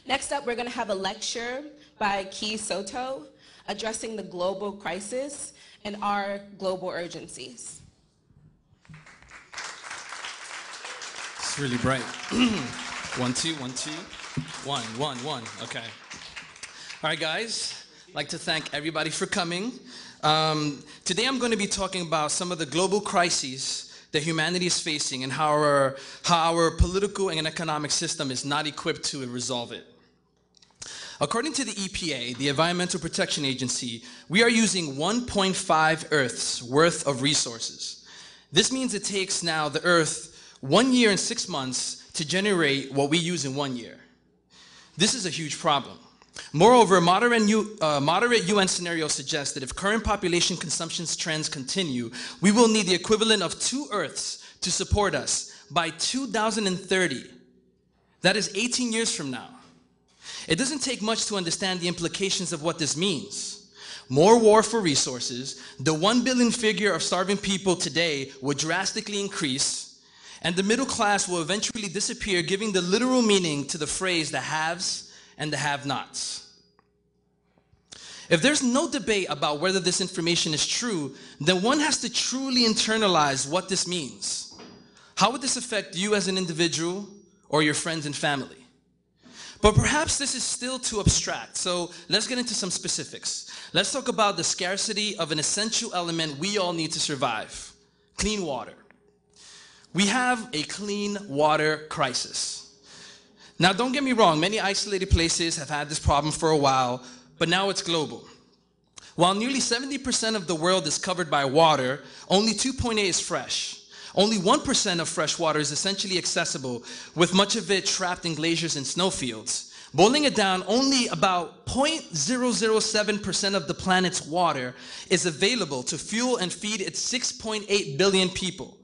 Next up, we're going to have a lecture by Soto addressing the global crisis and our global urgencies. It's really bright. 1, 2, 1, 2. 1, 1, 1. Okay. All right, guys. I'd like to thank everybody for coming. Today I'm going to be talking about some of the global crises that humanity is facing and how our political and economic system is not equipped to resolve it. According to the EPA, the Environmental Protection Agency, we are using 1.5 Earths worth of resources. This means it takes now the Earth 1 year and 6 months to generate what we use in 1 year. This is a huge problem. Moreover, moderate UN scenarios suggest that if current population consumption trends continue, we will need the equivalent of 2 Earths to support us by 2030. That is 18 years from now. It doesn't take much to understand the implications of what this means. More war for resources, the 1 billion figure of starving people today will drastically increase, and the middle class will eventually disappear, giving the literal meaning to the phrase the haves and the have-nots. If there's no debate about whether this information is true, then one has to truly internalize what this means. How would this affect you as an individual or your friends and family? But perhaps this is still too abstract, so let's get into some specifics. Let's talk about the scarcity of an essential element we all need to survive: clean water. We have a clean water crisis. Now, don't get me wrong, many isolated places have had this problem for a while, but now it's global. While nearly 70% of the world is covered by water, only 2.8 is fresh. Only 1% of fresh water is essentially accessible, with much of it trapped in glaciers and snowfields. Boiling it down, only about 0.007% of the planet's water is available to fuel and feed its 6.8 billion people.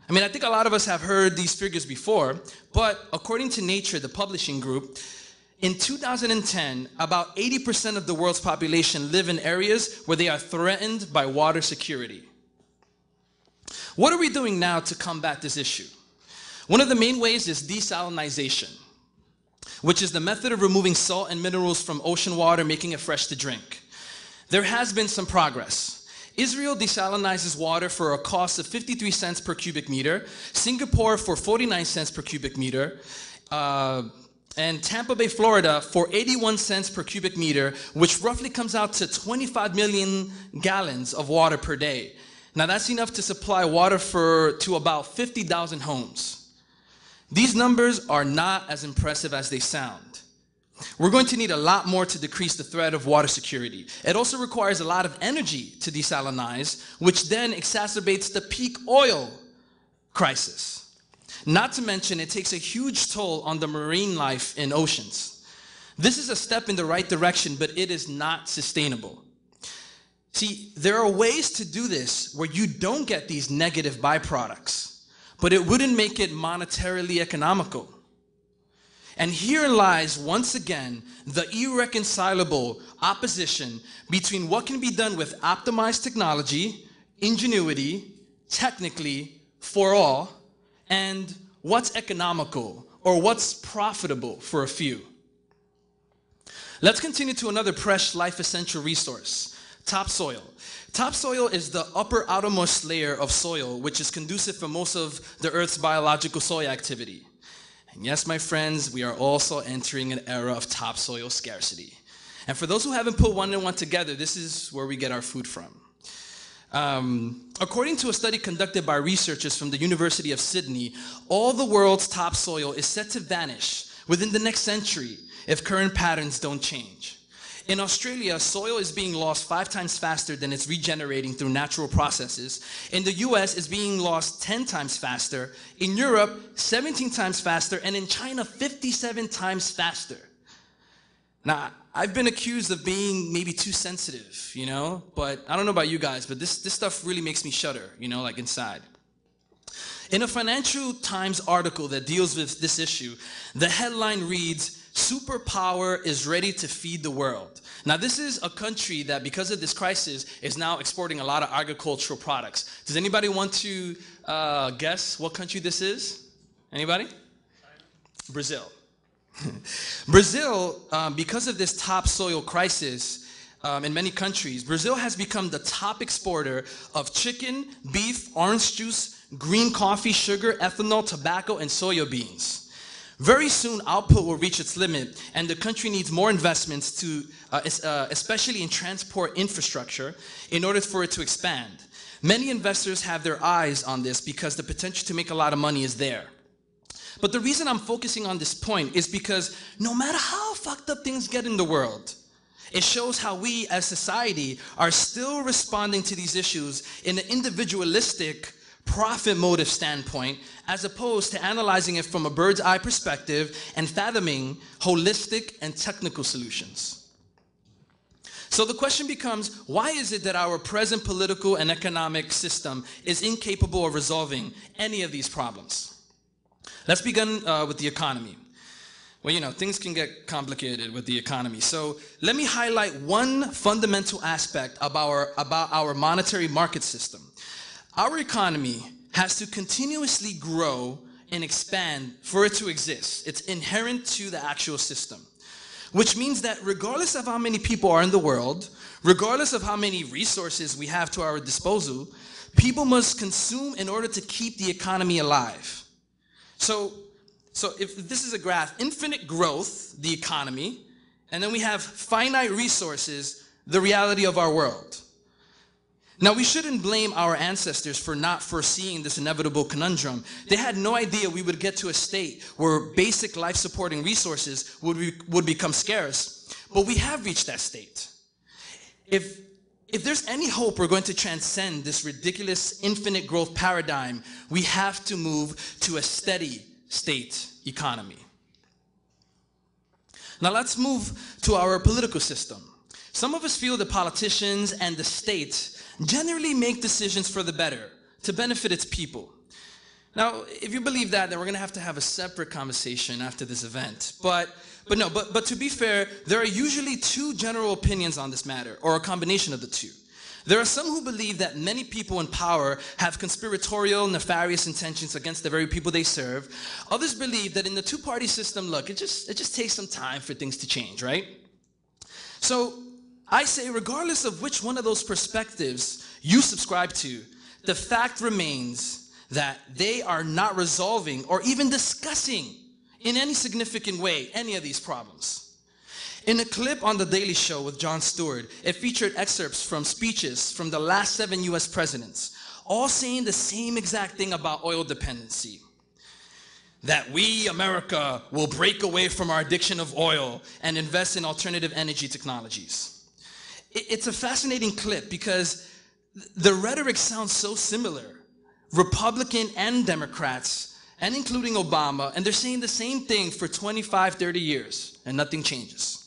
I mean, I think a lot of us have heard these figures before, but according to Nature, the publishing group, in 2010, about 80% of the world's population live in areas where they are threatened by water security. What are we doing now to combat this issue? One of the main ways is desalination, which is the method of removing salt and minerals from ocean water, making it fresh to drink. There has been some progress. Israel desalinizes water for a cost of 53 cents per cubic meter, Singapore for 49 cents per cubic meter, and Tampa Bay, Florida for 81 cents per cubic meter, which roughly comes out to 25 million gallons of water per day. Now that's enough to supply water to about 50,000 homes. These numbers are not as impressive as they sound. We're going to need a lot more to decrease the threat of water security. It also requires a lot of energy to desalinize, which then exacerbates the peak oil crisis. Not to mention, it takes a huge toll on the marine life in oceans. This is a step in the right direction, but it is not sustainable. See, there are ways to do this where you don't get these negative byproducts, but it wouldn't make it monetarily economical. And here lies, once again, the irreconcilable opposition between what can be done with optimized technology, ingenuity, technically, for all, and what's economical or what's profitable for a few. Let's continue to another fresh life essential resource: topsoil. Topsoil is the upper outermost layer of soil, which is conducive for most of the Earth's biological soil activity. And yes, my friends, we are also entering an era of topsoil scarcity. And for those who haven't put one and one together, this is where we get our food from. According to a study conducted by researchers from the University of Sydney, all the world's topsoil is set to vanish within the next century if current patterns don't change. In Australia, soil is being lost 5 times faster than it's regenerating through natural processes. In the US, it's being lost 10 times faster. In Europe, 17 times faster. And in China, 57 times faster. Now, I've been accused of being maybe too sensitive, you know? But I don't know about you guys, but this stuff really makes me shudder, you know, like inside. In a Financial Times article that deals with this issue, the headline reads, "Superpower is ready to feed the world." Now, this is a country that, because of this crisis, is now exporting a lot of agricultural products. Does anybody want to guess what country this is? Anybody? China. Brazil. Brazil, because of this topsoil crisis in many countries, Brazil has become the top exporter of chicken, beef, orange juice, green coffee, sugar, ethanol, tobacco, and soya beans. Very soon, output will reach its limit, and the country needs more investments to, especially in transport infrastructure, in order for it to expand. Many investors have their eyes on this because the potential to make a lot of money is there. But the reason I'm focusing on this point is because no matter how fucked up things get in the world, it shows how we as society are still responding to these issues in an individualistic, profit motive standpoint, as opposed to analyzing it from a bird's eye perspective and fathoming holistic and technical solutions. So the question becomes, why is it that our present political and economic system is incapable of resolving any of these problems? Let's begin with the economy. Well, you know, things can get complicated with the economy. So let me highlight one fundamental aspect about our monetary market system. Our economy has to continuously grow and expand for it to exist. It's inherent to the actual system, which means that regardless of how many people are in the world, regardless of how many resources we have to our disposal, people must consume in order to keep the economy alive. So if this is a graph, infinite growth, the economy, and then we have finite resources, the reality of our world. Now, we shouldn't blame our ancestors for not foreseeing this inevitable conundrum. They had no idea we would get to a state where basic life-supporting resources would become scarce, but we have reached that state. If there's any hope we're going to transcend this ridiculous infinite growth paradigm, we have to move to a steady state economy. Now, let's move to our political system. Some of us feel that politicians and the state generally make decisions for the better, to benefit its people. Now, if you believe that, then we're going to have a separate conversation after this event. But to be fair, there are usually two general opinions on this matter, or a combination of the two. There are some who believe that many people in power have conspiratorial, nefarious intentions against the very people they serve. Others believe that in the two-party system, look, it just takes some time for things to change, right? So I say, regardless of which one of those perspectives you subscribe to, the fact remains that they are not resolving or even discussing in any significant way any of these problems. In a clip on The Daily Show with Jon Stewart, it featured excerpts from speeches from the last 7 US presidents, all saying the same exact thing about oil dependency. That we, America, will break away from our addiction of oil and invest in alternative energy technologies. It's a fascinating clip because the rhetoric sounds so similar. Republican and Democrats, and including Obama, and they're saying the same thing for 25, 30 years, and nothing changes.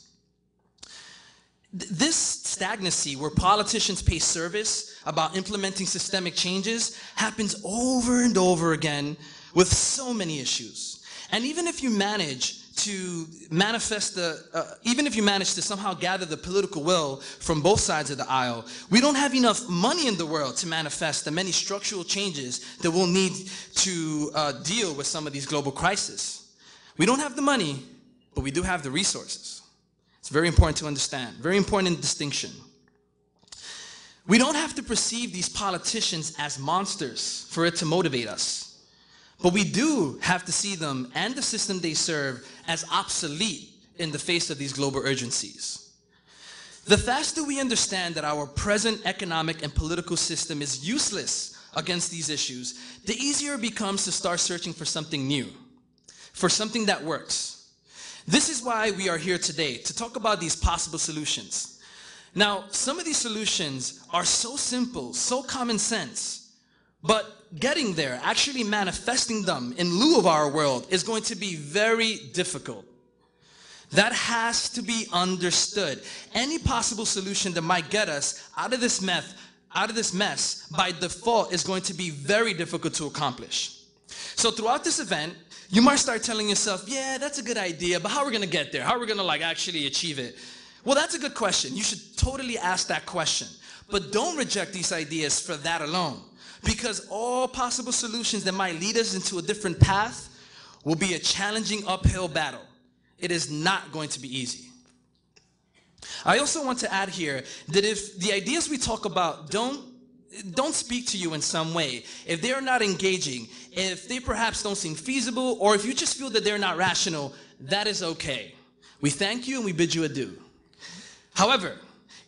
This stagnancy where politicians pay service about implementing systemic changes happens over and over again with so many issues. And even if you manage to somehow gather the political will from both sides of the aisle, we don't have enough money in the world to manifest the many structural changes that we'll need to deal with some of these global crises. We don't have the money, but we do have the resources. It's very important to understand, very important distinction. We don't have to perceive these politicians as monsters for it to motivate us. But we do have to see them and the system they serve as obsolete in the face of these global urgencies. The faster we understand that our present economic and political system is useless against these issues, the easier it becomes to start searching for something new, for something that works. This is why we are here today, to talk about these possible solutions. Now, some of these solutions are so simple, so common sense, but getting there, actually manifesting them in lieu of our world, is going to be very difficult. That has to be understood. Any possible solution that might get us out of this mess, by default, is going to be very difficult to accomplish. So throughout this event, you might start telling yourself, yeah, that's a good idea, but how are we going to get there? How are we going to actually achieve it? Well, that's a good question. You should totally ask that question. But don't reject these ideas for that alone, because all possible solutions that might lead us into a different path will be a challenging uphill battle. it is not going to be easy. I also want to add here that if the ideas we talk about don't speak to you in some way, if they are not engaging, if they perhaps don't seem feasible, or if you just feel that they're not rational, that is okay. We thank you and we bid you adieu. However,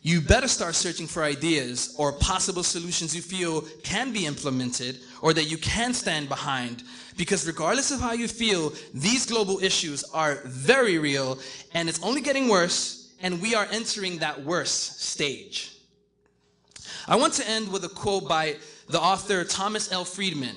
you better start searching for ideas or possible solutions you feel can be implemented or that you can stand behind, because regardless of how you feel, these global issues are very real and it's only getting worse, and we are entering that worse stage. I want to end with a quote by the author Thomas L. Friedman.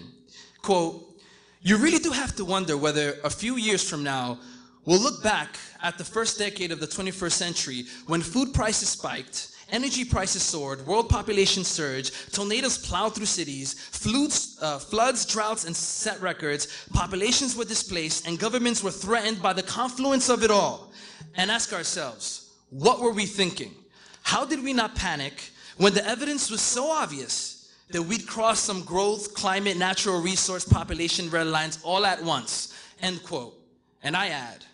Quote, "You really do have to wonder whether a few years from now, we'll look back at the first decade of the 21st century when food prices spiked, energy prices soared, world population surged, tornadoes plowed through cities, floods, droughts, and set records, populations were displaced, and governments were threatened by the confluence of it all, and ask ourselves, what were we thinking? How did we not panic when the evidence was so obvious that we'd cross some growth, climate, natural resource, population red lines all at once?" End quote. And I add,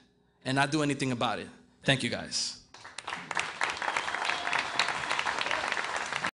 and not do anything about it. Thank you, guys.